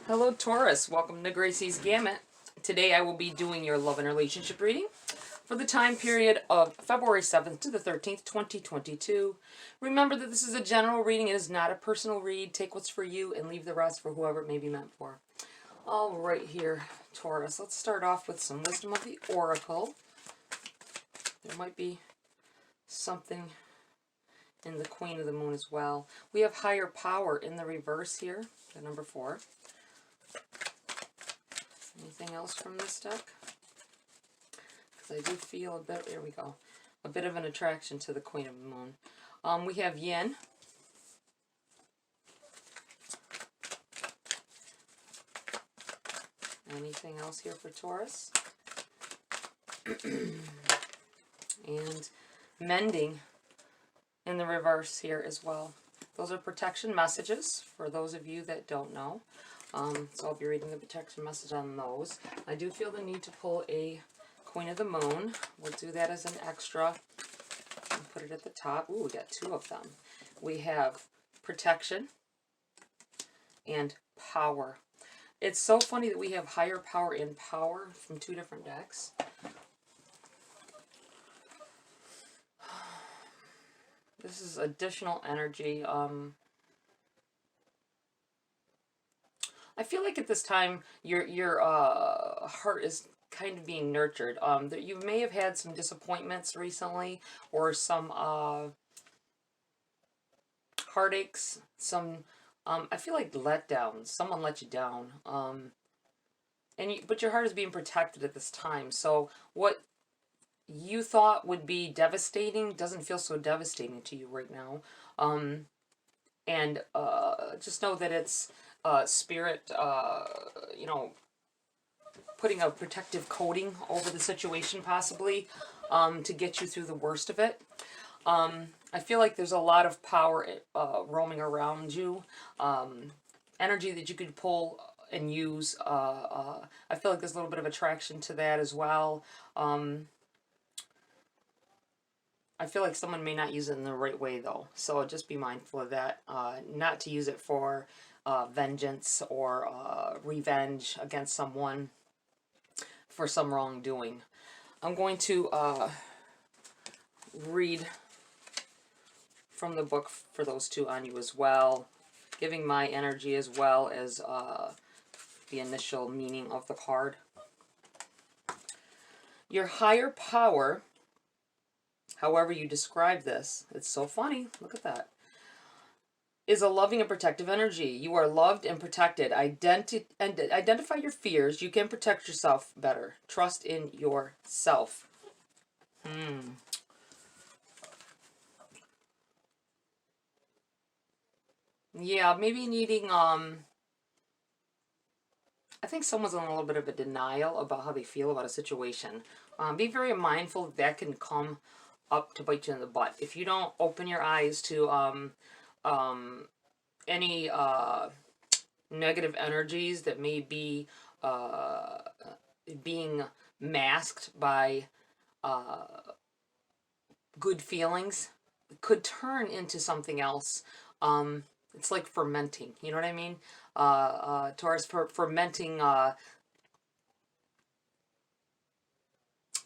Hello Taurus, welcome to GRAYCI'S Gamut. Today I will be doing your love and relationship reading for the time period of February 7th to the 13th, 2022. Remember that this is a general reading, it is not a personal read. Take what's for you and leave the rest for whoever it may be meant for. All right here, Taurus, let's start off with some wisdom of the Oracle. There might be something in the Queen of the Moon as well. We have higher power in the reverse here, the number 4. Anything else from this deck? Because I do feel a bit, there we go, a bit of an attraction to the Queen of the Moon. We have Yin. Anything else here for Taurus? And Mending in the reverse here as well. Those are protection messages for those of you that don't know. So I'll be reading the protection message on those. I do feel the need to pull a Queen of the Moon. We'll do that as an extra. And put it at the top. Ooh, we got 2 of them. We have protection and power. It's so funny that we have higher power and power from 2 different decks. This is additional energy. I feel like at this time your heart is kind of being nurtured. That you may have had some disappointments recently, or some heartaches. Some I feel like letdowns. Someone let you down. But your heart is being protected at this time. So what you thought would be devastating doesn't feel so devastating to you right now. Just know that it's spirit, you know, putting a protective coating over the situation possibly to get you through the worst of it. I feel like there's a lot of power roaming around you, energy that you could pull and use. I feel like there's a little bit of attraction to that as well. I feel like someone may not use it in the right way though, so just be mindful of that. Not to use it for vengeance or revenge against someone for some wrongdoing. I'm going to read from the book for those 2 on you as well, giving my energy as well as the initial meaning of the card. Your higher power, however you describe this, it's so funny, look at that, is a loving and protective energy. You are loved and protected. Identify your fears. You can protect yourself better. Trust in yourself. Yeah, maybe needing, I think someone's in a little bit of a denial about how they feel about a situation. Be very mindful that can come up to bite you in the butt. If you don't open your eyes to any negative energies that may be being masked by good feelings, it could turn into something else. It's like fermenting, you know what I mean? Taurus, fermenting,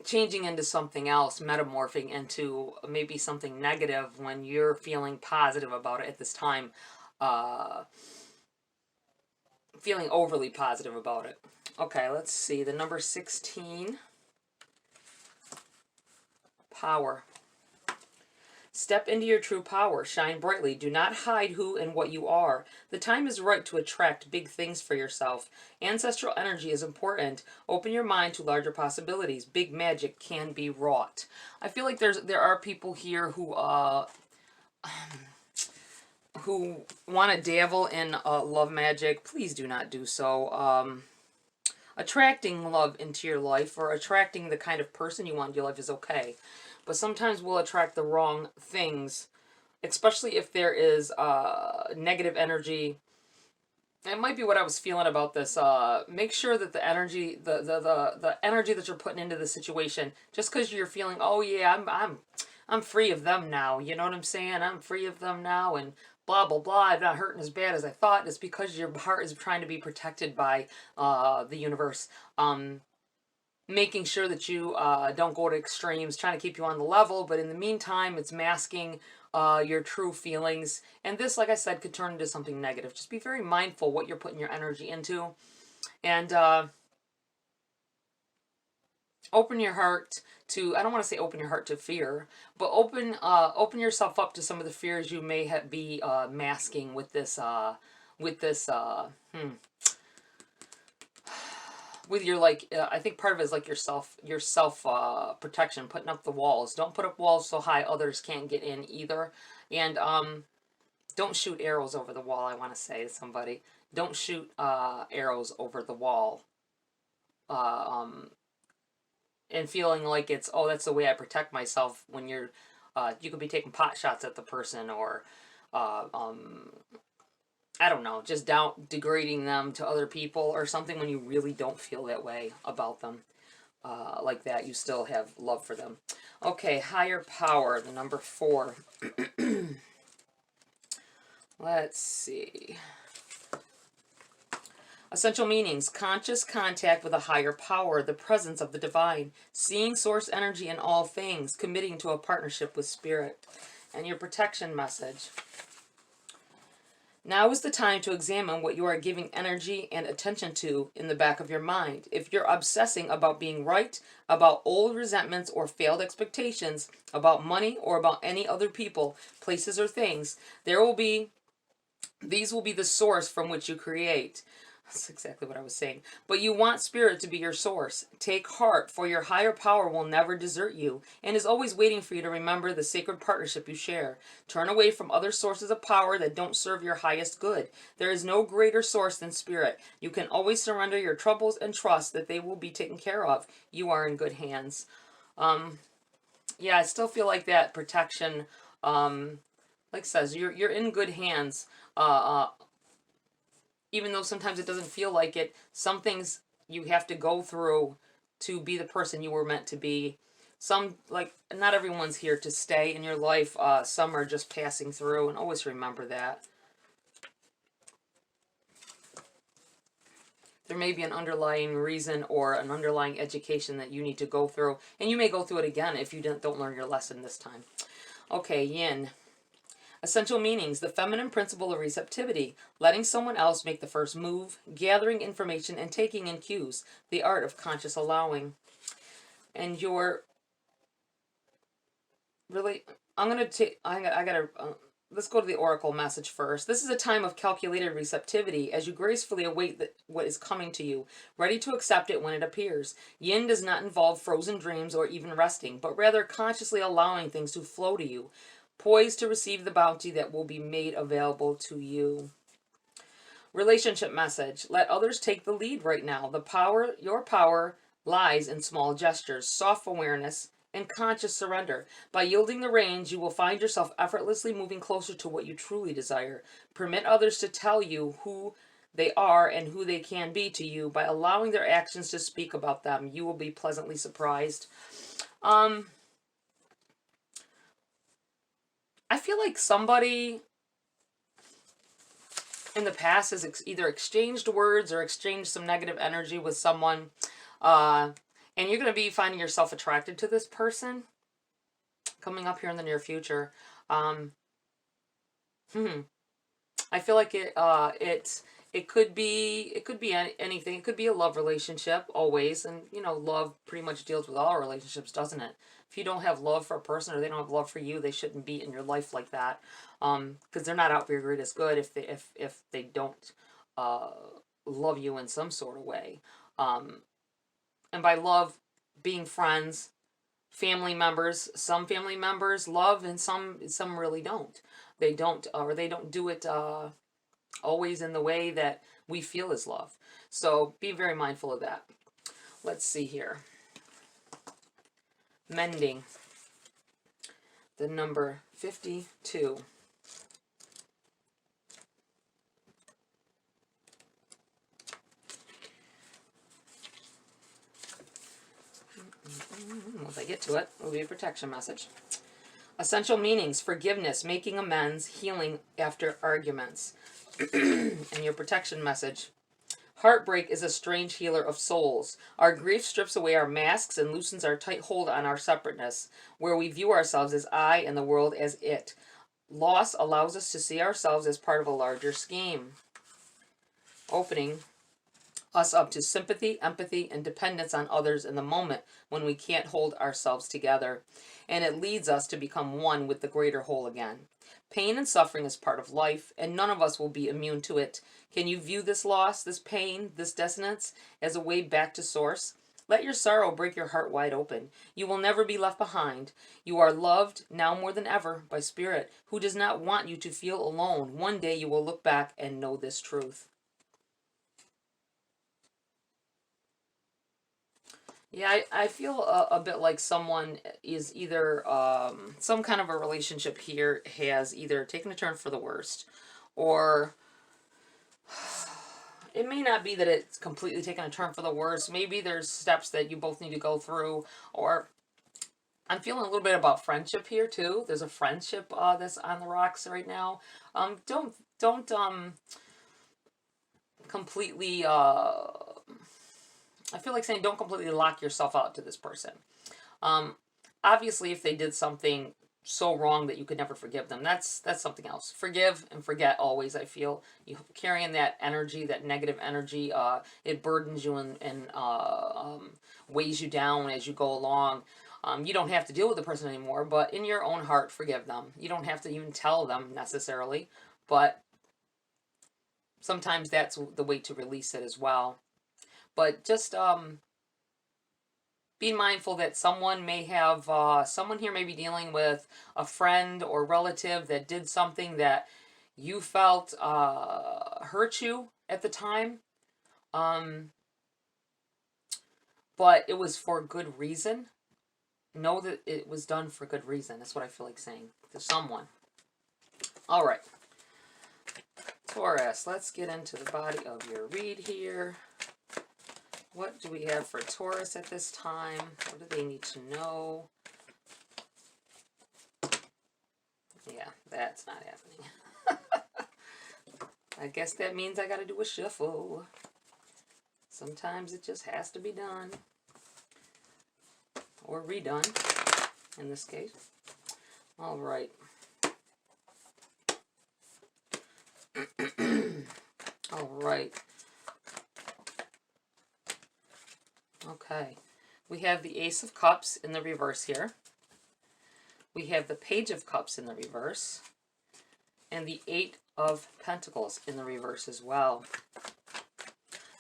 changing into something else, metamorphing into maybe something negative when you're feeling positive about it at this time. Feeling overly positive about it. Okay, let's see. The number 16. Power. Step into your true power. Shine brightly. Do not hide who and what you are. The time is right to attract big things for yourself. Ancestral energy is important. Open your mind to larger possibilities. Big magic can be wrought. I feel like there are people here who want to dabble in love magic. Please do not do so. Attracting love into your life or attracting the kind of person you want in your life is okay. But sometimes we'll attract the wrong things, especially if there is negative energy. It might be what I was feeling about this. Make sure that the energy, the energy that you're putting into the situation, just because you're feeling, oh yeah, I'm free of them now. You know what I'm saying? I'm free of them now, and blah, blah, blah, I'm not hurting as bad as I thought. It's because your heart is trying to be protected by the universe. Making sure that you don't go to extremes, trying to keep you on the level, but in the meantime, it's masking your true feelings. And this, like I said, could turn into something negative. Just be very mindful what you're putting your energy into. And open your heart to, I don't want to say open your heart to fear, but open yourself up to some of the fears you may be masking with this, with your, like, I think part of it is like your self protection, putting up the walls. Don't put up walls so high others can't get in either. And don't shoot arrows over the wall, I want to say to somebody. Don't shoot arrows over the wall. And feeling like it's, oh, that's the way I protect myself, when you're, you could be taking pot shots at the person, or I don't know, just degrading them to other people or something, when you really don't feel that way about them. Like that, you still have love for them. Okay, higher power, the number 4. Let's see. Essential meanings: conscious contact with a higher power, the presence of the divine, seeing source energy in all things, committing to a partnership with spirit. And your protection message: now is the time to examine what you are giving energy and attention to in the back of your mind. If you're obsessing about being right, about old resentments or failed expectations, about money or about any other people, places, or things, these will be the source from which you create. That's exactly what I was saying. But you want spirit to be your source. Take heart, for your higher power will never desert you and is always waiting for you to remember the sacred partnership you share. Turn away from other sources of power that don't serve your highest good. There is no greater source than spirit. You can always surrender your troubles and trust that they will be taken care of. You are in good hands. Yeah, I still feel like that protection, like it says, you're in good hands. Even though sometimes it doesn't feel like it, some things you have to go through to be the person you were meant to be. Some, like, not everyone's here to stay in your life. Some are just passing through, and always remember that. There may be an underlying reason or an underlying education that you need to go through, and you may go through it again if you don't learn your lesson this time. Okay, yin. Essential meanings: the feminine principle of receptivity, letting someone else make the first move, gathering information and taking in cues, the art of conscious allowing. And you're really, let's go to the oracle message first. This is a time of calculated receptivity as you gracefully await what is coming to you, ready to accept it when it appears. Yin does not involve frozen dreams or even resting, but rather consciously allowing things to flow to you, poised to receive the bounty that will be made available to you. Relationship message: let others take the lead right now. Your power lies in small gestures, soft awareness, and conscious surrender. By yielding the reins, you will find yourself effortlessly moving closer to what you truly desire. Permit others to tell you who they are and who they can be to you. By allowing their actions to speak about them, you will be pleasantly surprised. I feel like somebody in the past has either exchanged words or exchanged some negative energy with someone. And you're going to be finding yourself attracted to this person coming up here in the near future. I feel like it could be anything. It could be a love relationship always. And, you know, love pretty much deals with all relationships, doesn't it? If you don't have love for a person, or they don't have love for you, they shouldn't be in your life like that. Because they're not out for your greatest good if they don't love you in some sort of way. And by love, being friends, family members. Some family members love, and some really don't. They don't, or they don't do it always in the way that we feel is love. So be very mindful of that. Let's see here. Mending. The number 52. Once I get to it, it'll be a protection message. Essential meanings: forgiveness, making amends, healing after arguments. And your protection message: heartbreak is a strange healer of souls. Our grief strips away our masks and loosens our tight hold on our separateness, where we view ourselves as I and the world as it. Loss allows us to see ourselves as part of a larger scheme, opening us up to sympathy, empathy, and dependence on others in the moment when we can't hold ourselves together. And it leads us to become one with the greater whole again. Pain and suffering is part of life, and none of us will be immune to it. Can you view this loss, this pain, this dissonance as a way back to source? Let your sorrow break your heart wide open. You will never be left behind. You are loved, now more than ever, by Spirit, who does not want you to feel alone. One day you will look back and know this truth. Yeah, I feel a bit like someone is either, some kind of a relationship here has either taken a turn for the worst, or it may not be that it's completely taken a turn for the worst. Maybe there's steps that you both need to go through, or I'm feeling a little bit about friendship here too. There's a friendship that's on the rocks right now. Don't completely I feel like saying don't completely lock yourself out to this person. Obviously, if they did something so wrong that you could never forgive them, that's something else. Forgive and forget always, I feel. You carrying that energy, that negative energy, it burdens you and weighs you down as you go along. You don't have to deal with the person anymore, but in your own heart, forgive them. You don't have to even tell them necessarily, but sometimes that's the way to release it as well. But just be mindful that someone may have, someone here may be dealing with a friend or relative that did something that you felt hurt you at the time. But it was for good reason. Know that it was done for good reason. That's what I feel like saying to someone. All right. Taurus, let's get into the body of your read here. What do we have for Taurus at this time? What do they need to know? Yeah, that's not happening. I guess that means I got to do a shuffle. Sometimes it just has to be done. Or redone, in this case. All right. All right. Okay. We have the Ace of Cups in the reverse here. We have the Page of Cups in the reverse. And the Eight of Pentacles in the reverse as well.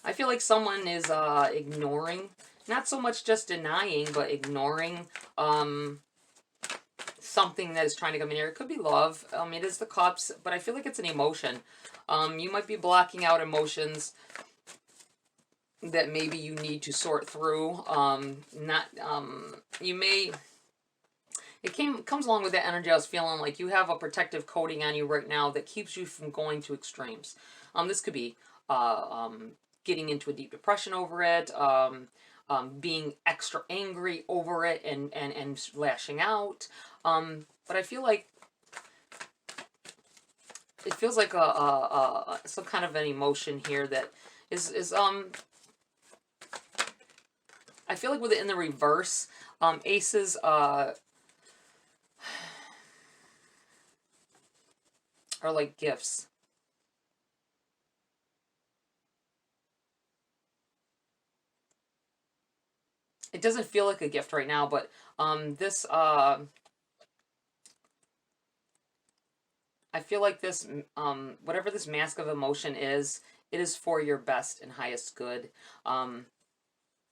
I feel like someone is ignoring, not so much just denying, but ignoring something that is trying to come in here. It could be love. It is the Cups, but I feel like it's an emotion. You might be blocking out emotions that maybe you need to sort through. You may... It comes along with that energy. I was feeling like you have a protective coating on you right now that keeps you from going to extremes. This could be getting into a deep depression over it, being extra angry over it and lashing out. But I feel like it feels like some kind of an emotion here that is I feel like with it in the reverse, aces are like gifts. It doesn't feel like a gift right now, but this I feel like this whatever this mask of emotion is, it is for your best and highest good.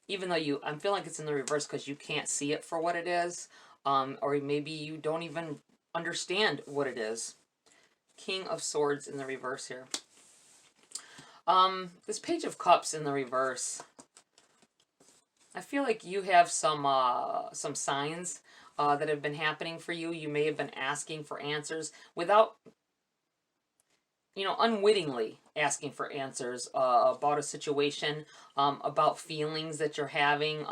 Even though I'm feeling like it's in the reverse because you can't see it for what it is, or maybe you don't even understand what it is. King of Swords in the reverse here. This Page of Cups in the reverse. I feel like you have some signs that have been happening for you. You may have been asking for answers without... you know, unwittingly asking for answers about a situation, about feelings that you're having,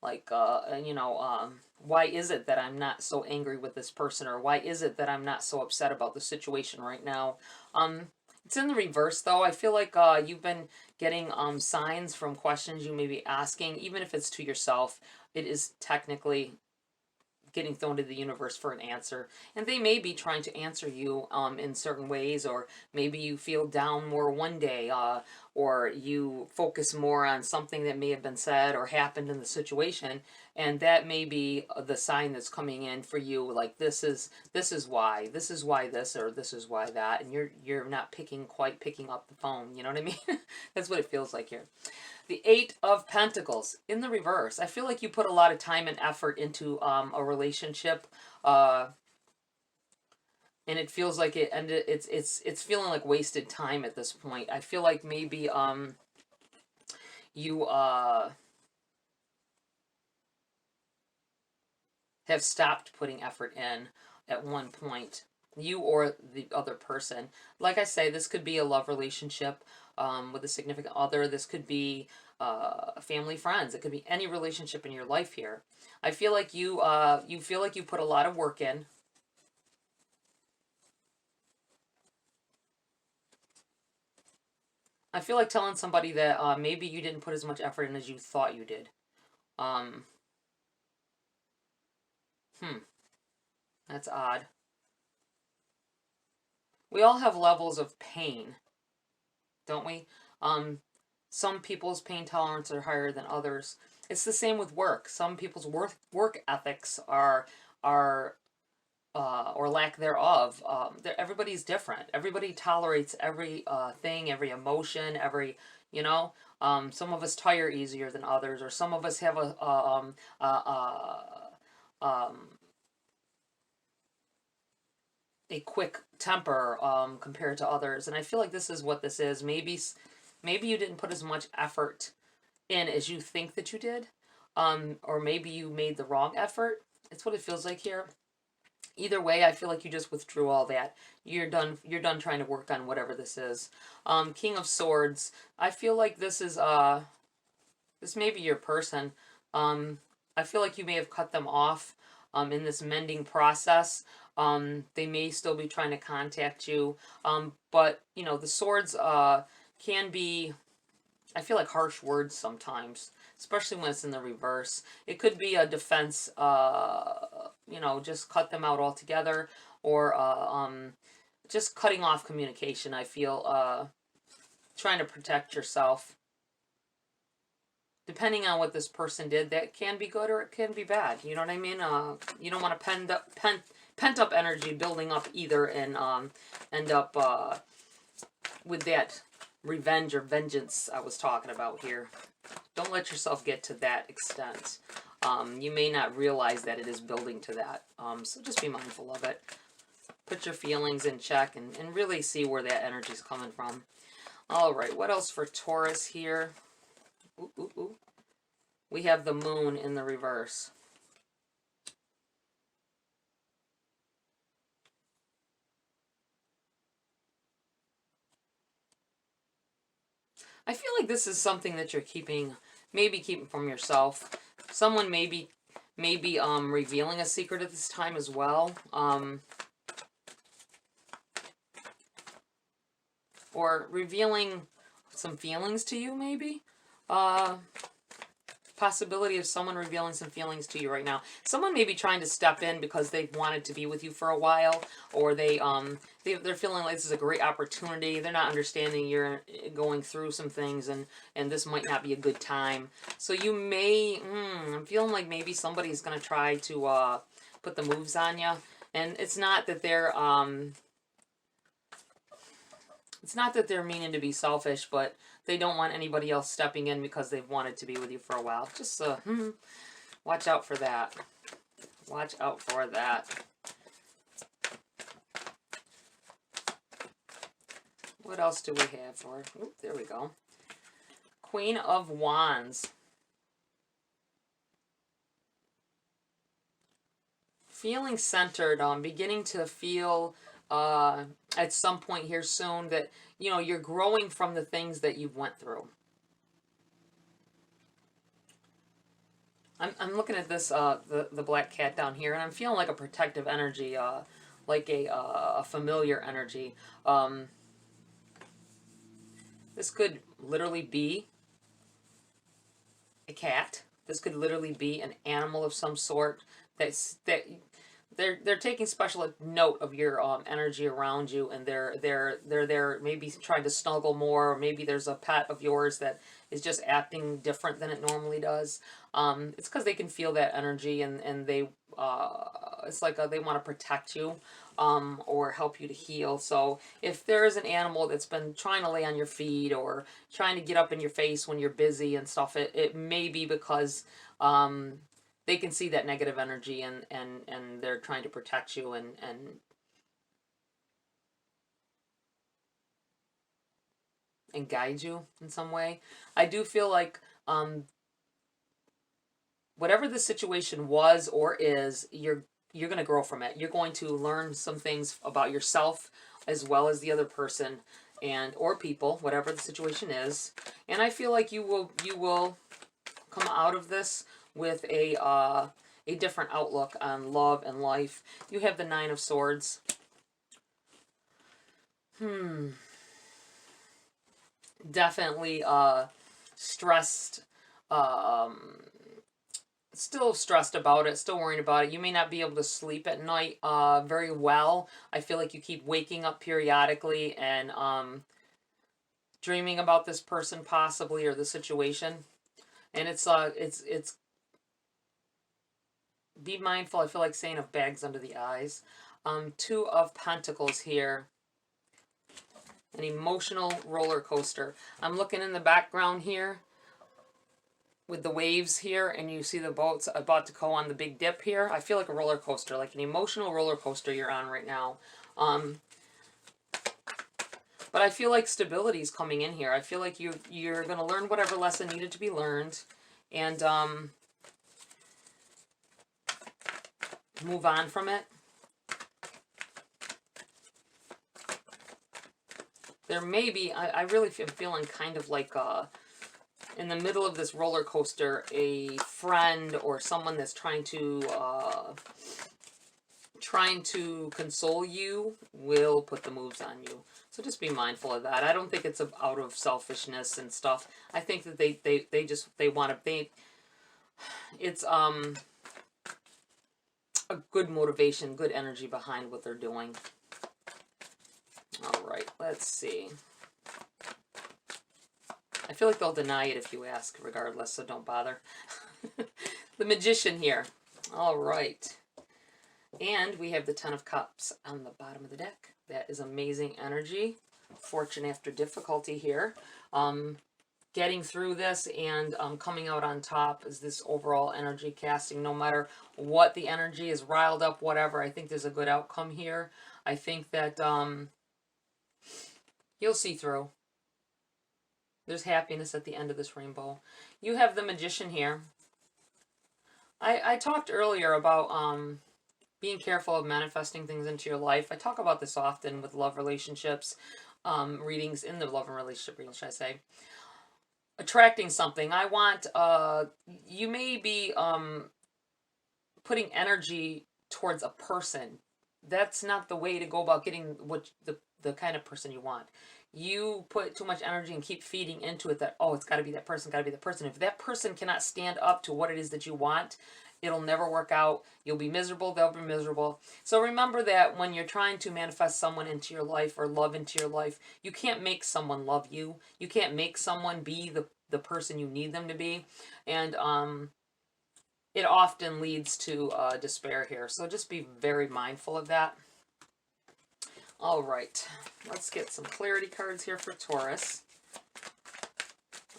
like, you know, why is it that I'm not so angry with this person, or why is it that I'm not so upset about the situation right now? It's in the reverse, though. I feel like you've been getting signs from questions you may be asking, even if it's to yourself. It is technically getting thrown to the universe for an answer, and they may be trying to answer you in certain ways, or maybe you feel down more one day, or you focus more on something that may have been said or happened in the situation, and that may be the sign that's coming in for you, like this is why this, or this is why that, and you're not quite picking up the phone, you know what I mean? That's what it feels like here. The Eight of Pentacles in the reverse. I feel like you put a lot of time and effort into a relationship, and it feels like it ended. It's feeling like wasted time at this point. I feel like maybe you have stopped putting effort in at one point. You or the other person. Like I say, this could be a love relationship with a significant other. This could be family, friends. It could be any relationship in your life here. I feel like you feel like you put a lot of work in. I feel like telling somebody that maybe you didn't put as much effort in as you thought you did. Um, that's odd. We all have levels of pain, don't we? Some people's pain tolerance are higher than others. It's the same with work. Some people's work ethics are or lack thereof. Everybody's different. Everybody tolerates every thing, every emotion, every, you know. Some of us tire easier than others, or some of us have a quick temper compared to others, and I feel like this is what this is. Maybe you didn't put as much effort in as you think that you did, or maybe you made the wrong effort. It's what it feels like here. Either way, I feel like you just withdrew all that. You're done trying to work on whatever this is. King of Swords. I feel like this is this may be your person. I feel like you may have cut them off in this mending process. They may still be trying to contact you. But, you know, the swords can be, I feel like, harsh words sometimes, especially when it's in the reverse. It could be a defense, you know, just cut them out altogether, or just cutting off communication, I feel, trying to protect yourself. Depending on what this person did, that can be good or it can be bad. You know what I mean? You don't want to pent up energy building up either, and end up with that revenge or vengeance I was talking about here. Don't let yourself get to that extent. You may not realize that it is building to that. So just be mindful of it. Put your feelings in check and really see where that energy is coming from. All right, what else for Taurus here? Ooh, ooh, ooh. We have the moon in the reverse. I feel like this is something that you're maybe keeping from yourself. Someone may be revealing a secret at this time as well. Or revealing some feelings to you, maybe. Possibility of someone revealing some feelings to you right now. Someone may be trying to step in because they've wanted to be with you for a while, or they're feeling like this is a great opportunity. They're not understanding you're going through some things, and this might not be a good time. So you may, I'm feeling like maybe somebody's going to try to put the moves on you, and it's not that they're meaning to be selfish, but they don't want anybody else stepping in because they've wanted to be with you for a while. Just watch out for that. Watch out for that. What else do we have for? Oop, there we go. Queen of Wands. Feeling centered, beginning to feel at some point here soon, that, you know, you're growing from the things that you've went through. I'm looking at this, the black cat down here, and I'm feeling like a protective energy, like a familiar energy. This could literally be a cat. This could literally be an animal of some sort. That they're taking special note of your energy around you, and they're there, maybe trying to snuggle more, or maybe there's a pet of yours that is just acting different than it normally does. It's because they can feel that energy, and they it's like they want to protect you, or help you to heal. So if there is an animal that's been trying to lay on your feet or trying to get up in your face when you're busy and stuff, it may be because they can see that negative energy, and they're trying to protect you and guide you in some way. I do feel like whatever the situation was or is, you're going to grow from it. You're going to learn some things about yourself as well as the other person, and or people, whatever the situation is. And I feel like you will come out of this with a different outlook on love and life. You have the Nine of Swords. Definitely stressed, still stressed about it, still worrying about it. You may not be able to sleep at night very well. I feel like you keep waking up periodically and dreaming about this person possibly, or the situation. And it's be mindful, I feel like saying, of bags under the eyes. Two of Pentacles here. An emotional roller coaster. I'm looking in the background here with the waves here, and you see the boats about to go on the big dip here. I feel like a roller coaster, like an emotional roller coaster you're on right now. But I feel like stability is coming in here. I feel like you're going to learn whatever lesson needed to be learned, and move on from it. There may be, I really am feeling kind of like in the middle of this roller coaster, a friend or someone that's trying to console you will put the moves on you. So just be mindful of that. I don't think it's out of selfishness and stuff. I think that they want to, it's a good motivation, good energy behind what they're doing. All right, let's see. I feel like they'll deny it if you ask, regardless, so don't bother. The Magician here. All right. And we have the Ten of Cups on the bottom of the deck. That is amazing energy. Fortune after difficulty here. Getting through this and coming out on top is this overall energy casting. No matter what the energy is, riled up, whatever, I think there's a good outcome here. I think that you'll see through. There's happiness at the end of this rainbow. You have the Magician here. I talked earlier about being careful of manifesting things into your life. I talk about this often with love relationships, readings, in the love and relationship readings, should I say. Attracting something. I want, you may be putting energy towards a person. That's not the way to go about getting what the kind of person you want. You put too much energy and keep feeding into it that, oh, it's got to be that person, got to be that person. If that person cannot stand up to what it is that you want, it'll never work out. You'll be miserable. They'll be miserable. So remember that when you're trying to manifest someone into your life or love into your life, you can't make someone love you. You can't make someone be the person you need them to be. And it often leads to despair here. So just be very mindful of that. All right, let's get some clarity cards here for Taurus.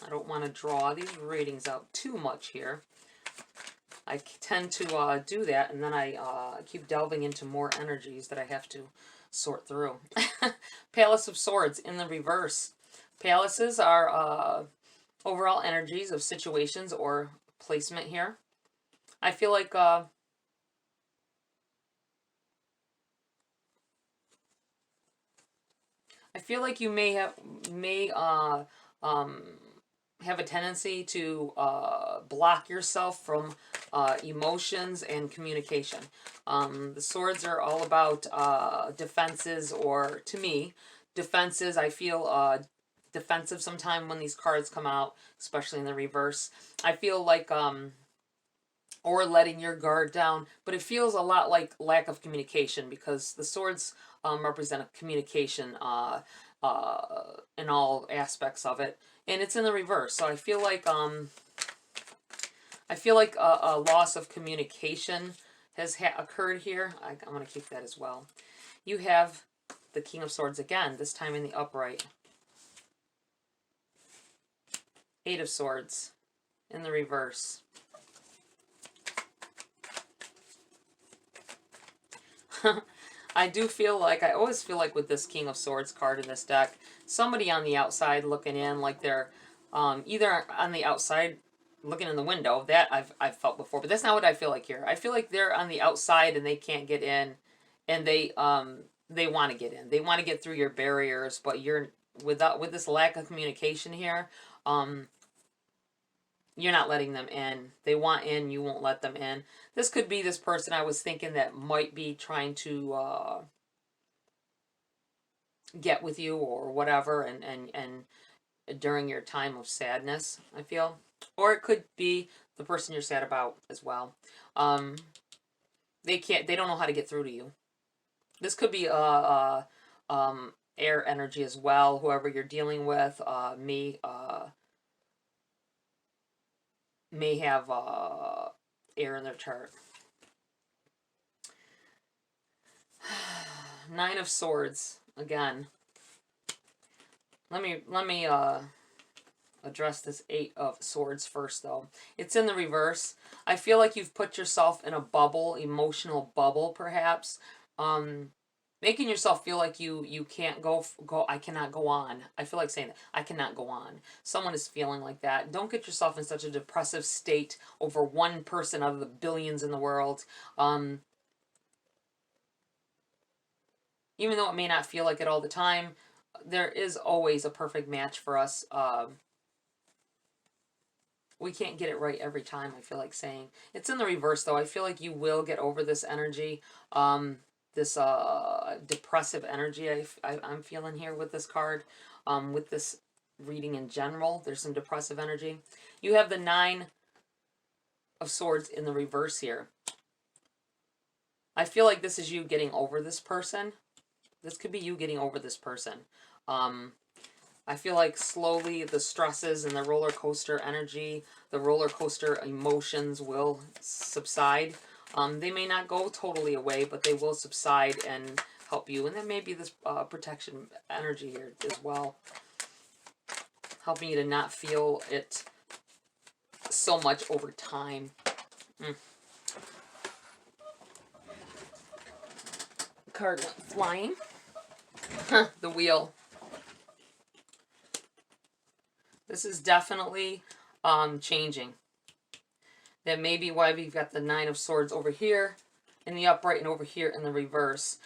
I don't want to draw these readings out too much here. I tend to do that, and then I keep delving into more energies that I have to sort through. Palace of Swords in the reverse. Palaces are overall energies of situations or placement here. I feel like I feel like you may have a tendency to block yourself from emotions and communication. The swords are all about defenses, or to me, defenses. I feel defensive sometime when these cards come out, especially in the reverse. I feel like or letting your guard down, but it feels a lot like lack of communication, because the swords represent a communication in all aspects of it, and it's in the reverse. So I feel like a loss of communication has occurred here. I'm going to keep that as well. You have the King of Swords again, this time in the upright. 8 of Swords in the reverse. I do feel like, I always feel like with this King of Swords card in this deck, somebody on the outside looking in, like they're either on the outside looking in the window. That I've felt before, but that's not what I feel like here. I feel like they're on the outside and they can't get in, and they want to get in. They want to get through your barriers, but you're with this lack of communication here, you're not letting them in. They want in, you won't let them in. This could be this person I was thinking that might be trying to get with you or whatever, and during your time of sadness, I feel. Or it could be the person you're sad about as well. They don't know how to get through to you. This could be air energy as well, whoever you're dealing with. May have air in their chart. 9 of Swords again. Let me address this 8 of Swords first, though. It's in the reverse. I feel like you've put yourself in a bubble, emotional bubble, perhaps. Making yourself feel like you can't go. I cannot go on. I feel like saying that. I cannot go on. Someone is feeling like that. Don't get yourself in such a depressive state over one person out of the billions in the world. Even though it may not feel like it all the time, there is always a perfect match for us. We can't get it right every time, I feel like saying. It's in the reverse, though. I feel like you will get over this energy. This depressive energy I'm feeling here with this card. With this reading in general, there's some depressive energy. You have the 9 of Swords in the reverse here. I feel like this is you getting over this person. This could be you getting over this person. I feel like slowly the stresses and the roller coaster energy, the roller coaster emotions will subside. They may not go totally away, but they will subside and help you. And then maybe this protection energy here as well, helping you to not feel it so much over time. Card went flying. The Wheel. This is definitely changing. That may be why we've got the 9 of Swords over here in the upright and over here in the reverse.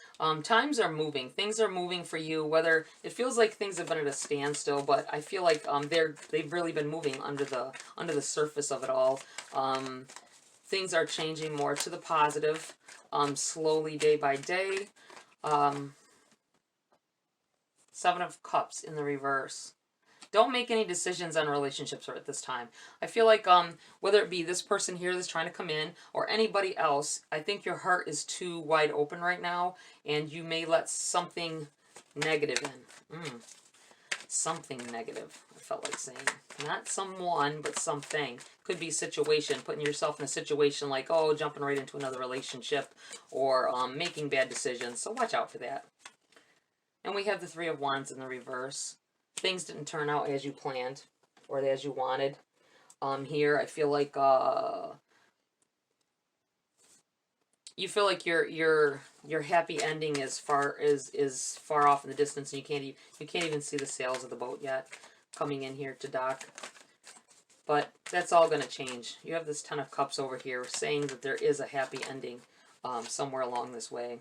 Times are moving. Things are moving for you, whether it feels like things have been at a standstill, but I feel like they've really been moving under the surface of it all. Things are changing more to the positive, slowly, day by day. 7 of Cups in the reverse. Don't make any decisions on relationships at this time. I feel like whether it be this person here that's trying to come in or anybody else, I think your heart is too wide open right now, and you may let something negative in. Something negative, I felt like saying. Not someone, but something. Could be a situation, putting yourself in a situation like, oh, jumping right into another relationship, or making bad decisions. So watch out for that. And we have the 3 of Wands in the reverse. Things didn't turn out as you planned or as you wanted. Here, I feel like you feel like your happy ending is far off in the distance, and you can't even see the sails of the boat yet coming in here to dock. But that's all going to change. You have this 10 of Cups over here saying that there is a happy ending somewhere along this way.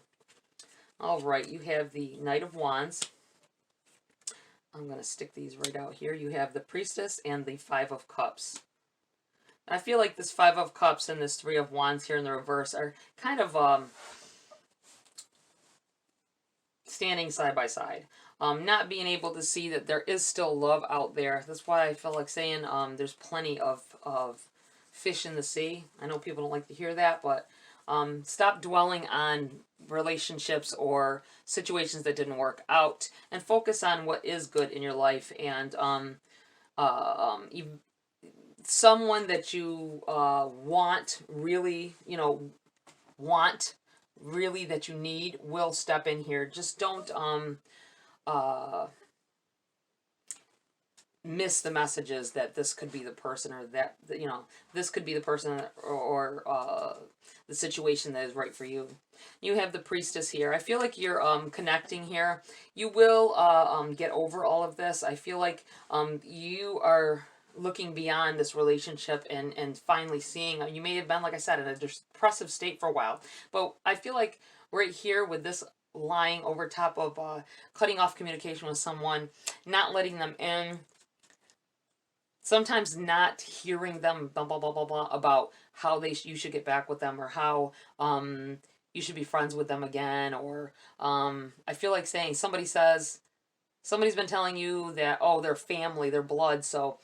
All right, you have the Knight of Wands. I'm going to stick these right out here. You have the Priestess and the Five of Cups. I feel like this Five of Cups and this Three of Wands here in the reverse are kind of standing side by side. Not being able to see that there is still love out there. That's why I feel like saying there's plenty of fish in the sea. I know people don't like to hear that, but stop dwelling on relationships or situations that didn't work out and focus on what is good in your life, and someone that you want really, that you need will step in here. Just don't miss the messages that this could be the person, or that, this could be the person, or the situation that is right for you. You have the Priestess here. I feel like you're connecting here. You will get over all of this. I feel like you are looking beyond this relationship and finally seeing, you may have been, like I said, in a depressive state for a while, but I feel like right here with this lying over top of cutting off communication with someone, not letting them in, sometimes not hearing them blah, blah, blah, blah, blah, about how you should get back with them, or how you should be friends with them again, or I feel like saying, somebody's been telling you that, oh, they're family, they're blood, so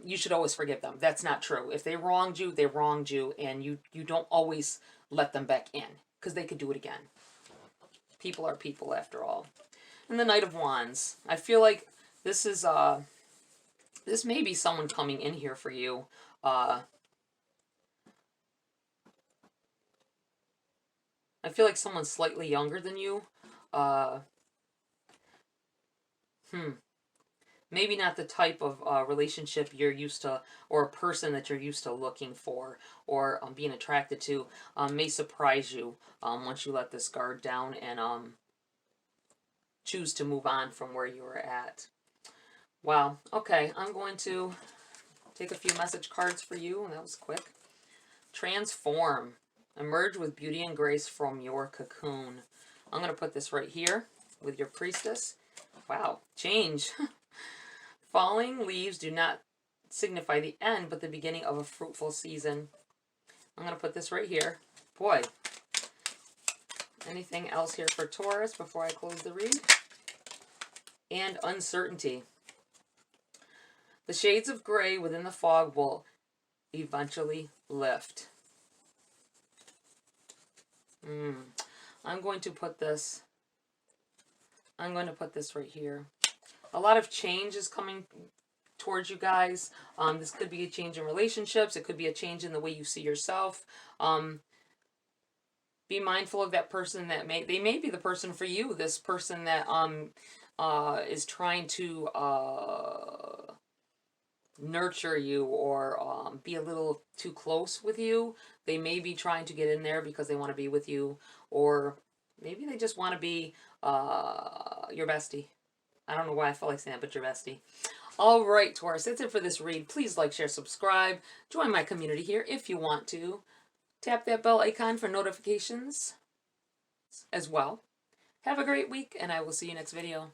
you should always forgive them. That's not true. If they wronged you, they wronged you, and you don't always let them back in, because they could do it again. People are people after all. And the Knight of Wands. I feel like this is this may be someone coming in here for you. I feel like someone's slightly younger than you. Maybe not the type of relationship you're used to, or a person that you're used to looking for, or being attracted to, may surprise you once you let this guard down and choose to move on from where you were at. Wow. Okay, I'm going to take a few message cards for you, and that was quick. Transform. Emerge with beauty and grace from your cocoon. I'm going to put this right here with your Priestess. Wow. Change. Falling leaves do not signify the end, but the beginning of a fruitful season. I'm going to put this right here. Boy. Anything else here for Taurus before I close the read? And uncertainty. The shades of gray within the fog will eventually lift. I'm going to put this right here. A lot of change is coming towards you guys. This could be a change in relationships. It could be a change in the way you see yourself. Be mindful of that person that they may be the person for you. This person that is trying to nurture you, or be a little too close with you. They may be trying to get in there because they want to be with you, or maybe they just want to be your bestie. I don't know why I felt like saying that, but your bestie. All right, Taurus, that's it for this read. Please like, share, subscribe. Join my community here if you want to. Tap that bell icon for notifications as well. Have a great week, and I will see you next video.